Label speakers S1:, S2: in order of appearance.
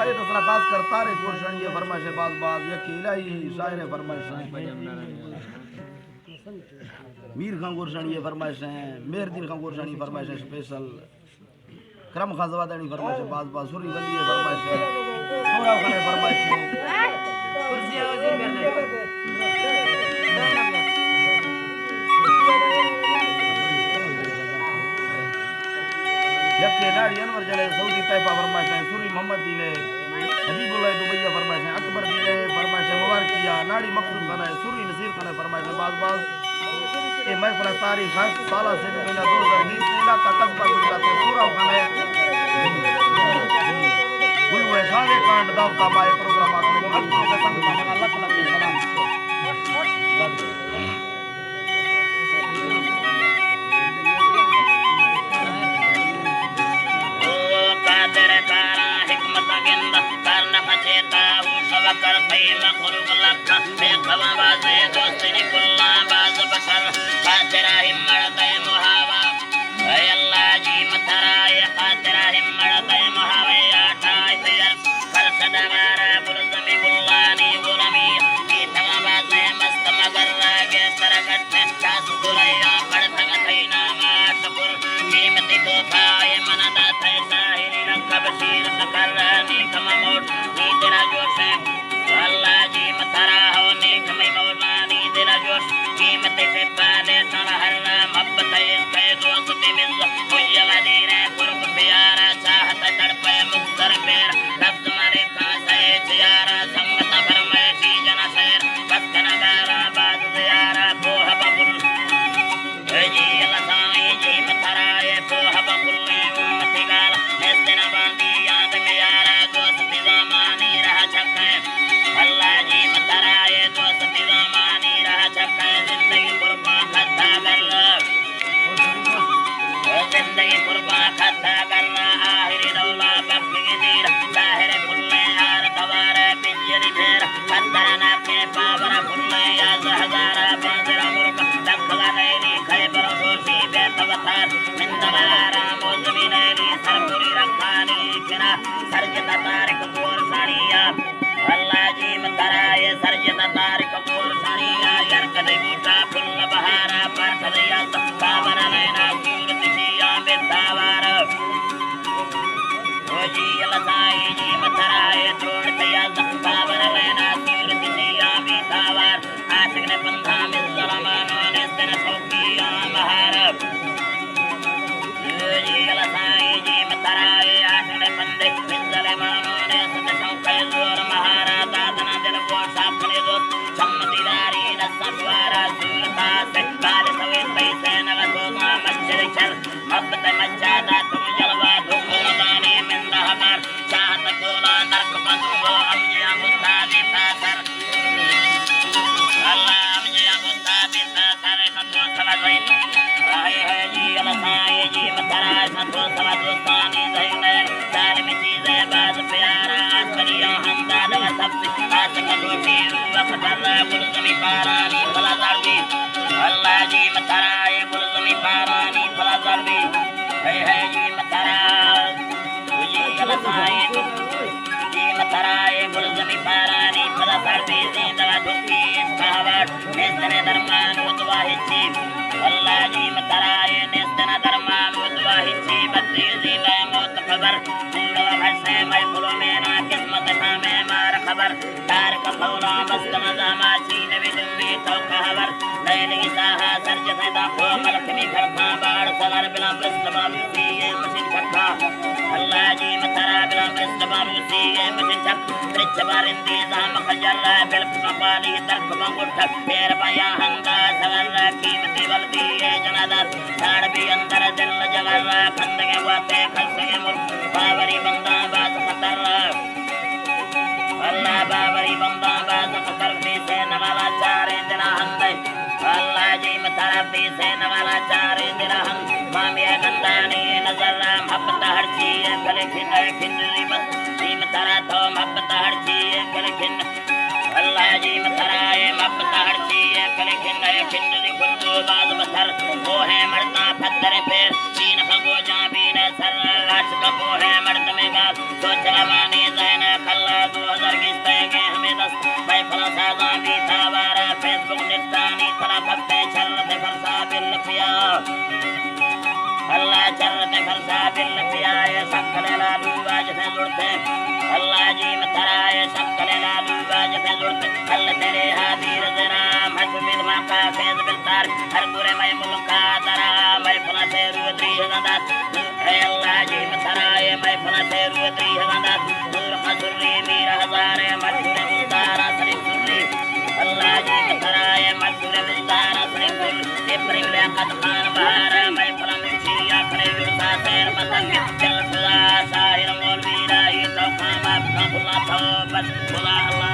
S1: आए तसला खास करता रे कुर्शन ये फरमाइश बाज बाज ये केला ही शायर फरमाइश मीर खान कुर्शन ये फरमाइश है मेहरदीन खान कुर्शन ये फरमाइश है स्पेशल करम खान जवादानी फरमाइश बाज बाज सुरी वली ये फरमाइश है सोरा खान फरमाइश कुर्सी वजीर मेहरदीन यके नाड़ी अनवर जले सऊदी तैफा फरमाइश है सूरी मोहम्मद दी ने हबीबुल्लाह दुबैया फरमाइश है अकबर दी ने फरमाइश है मुबारकिया नाड़ी मकसूद खाना है सूरी नसीर खाना फरमाइश है बाज बाज ये महफिल तारीख है साला से महीना 2020 इलाका कस्बा गुजरात में पूरा खाना है बुलवे सारे कांड दावता माए प्रोग्राम आपने भक्तों के संग में लख लख सलाम
S2: कर पैमा खुरुग लख है खवा बाजे दोस्ती कुल्ला बाज बसर खातिरा हिम्मड़ दे मुहावा है अल्लाह जी मतराय खातिरा हिम्मड़ दे मुहावा आठाय तैयार कर सदावारा बुलजमी बुल्लानी गुरमी की तवा बाजे मस्त मगर रागे सरगट चास दुरैया पड़ थग थैना माटपुर कीमती तोफाए मनदा थे साहिरी रखब शीर सकरानी कममोट नी तेरा जोश है अल्लाह जी मतरा हो नीक में मौलानी तेरा जोश कीमत से पाले तन हरना मोहब्बत इसके दोस्ती मिल मुझे वदीरे कुर्ब प्यारा चाहत तड़पे मुक्तर पैर लफ्ज मारे कासे जियारा संगत फरमाइशी जना शेर बस कनगारा बाज जियारा कोह बबुल जी लसाई जी मतरा ये कोह बबुल उम्मती गाल इस दिन बांधी याद में यारा दोस्ती ज़मानी रहा छक्के अल्लाह जी मतराए दोस्ती ज़मानी रहा छक्के जिंदगी कुर्बा खत्ता करना जिंदगी कुर्बा खत्ता करना आखिरी दौला बख्शी दीर जाहिर फुल्ले यार कवारे पिंजरी ढेर खतरना के पावर फुल्ले या जहजारा बाजरा मुर्ग दखला नैनी खैबर सोशी बेतवतार मिंदवारा मौजमी नैनी सरपुरी रखानी किरा सरजता तारिक गोर साड़िया अल्लाह जी मतराए सरजता तारिक गोर साड़िया यरकदे बूटा फुल बहारा पर खदिया पावर नैना सूरत जिया बेतावार ओ जी लसाई जी मतराए छोड़ दिया पावर नैना सूरत जिया बेतावार आशिक ने बंधा में सलामानो ने तेरे सौकिया महार जी लसाई जी मतराए आशिक ने बंदे में सलामानो ने तेरे सौकिया जोर महारा दादना दिल को साफने दो चमदीदारी न सवारा सूरता से काल सवे पैसे न लगोगा मच्छर चल मोहब्बत मचादा तुम जलवा धूम गाने में रहमार चाहत कोला नरक बंदो अमजे मुद्दा दी तासर अल्लाह अमजे मुद्दा दी तासर संतो सलाई आए है जी लसाई जी मतरा संतो सला दोस्तानी जहीने जालिम चीज़ें बाज प्यारा आसरिया हमदा दवा सबसे आशिक रोटी वक्त दर्रा बुलजमी पारानी फला दर्दी अल्लाह जी मतराए बुलजमी पारानी फला दर्दी है जी मतरा जी लसाई जी मतराए बुलजमी पारानी फला दर्दी जिंदा दुखी कहवाट नेस्तने दरमान उतवा हिच्ची अल्लाह जी मतराए नेस्तने दरमान उतवा हिच्ची बत्ती जिंदा मौत खबर पूरा भरसे मैं फुलो में ना किस्मत थामे मार खबर तार का फौला मस्त मजामा चीन विदुम्बी तो खबर नैनी साहा सरजत दा खो मलक में खड़का बाड़ सगर बिला प्रस्तमा मुसी ये मशीन खड़का अल्लाह जी मतरा बिला प्रस्तमा मुसी ये मशीन छक त्रिच बारिंदी जाम खजर बिल कपाली तर्क मंगुठ पैर बया हंगा सगर कीमती बलदी ये जनादा साड़ भी अंदर दिल जगर खंदगे वाते खलसगे मुर बावरी बंदा बाज खतर अल्लाह बाबरी बंदा बाज खतर भी से नवाला चारे दिना हंदे अल्लाह जी मतरा भी से नवाला चारे दिना हंद मामिया गंदानी नजर मोहब्बत हर चीज गले खिन खिंदरी बस जी मतरा तो मोहब्बत हर चीज गले खिन अल्लाह जी मतरा मोहब्बत हर चीज गले खिन खिंदरी खुलको बाज बसर वो है मरता पत्थर पे तीन खगो जाबी ने सर आश का वो है मर्द में गाल सोच रवानी ज़ैन खल्ला 2020 के हमें 10 भाई फलसादा भी था वारा फेसबुक नितानी तला भक्ते चलते फलसा बिल पिया अल्लाह चलते फलसा बिल पिया ये सकले लालू आज से जुड़ते अल्लाह जी मतराए सकले लालू आज से जुड़ते अल्लाह तेरे हाजिर जरा हसबिल माका फेस बिलतार हर बुरे मैं मुल्का दरा मैं फलसे रुद्री हदात अल्लाह जी मतराए मैं फलसे रुद्री हदात दूर हसुरी मीर हजारे मशहूर मुदारा शरीफ सुरी अल्लाह जी मतराए मशहूर मुदारा शरीफ सुरी इब्राहिम लियाकत खान बहारा मैं फलसिया खरे विरसा शेर पतंग दिल खुदा शाहिर मौलवी राही तो खामा अब्दुल्लाह तो बस खुदा अल्लाह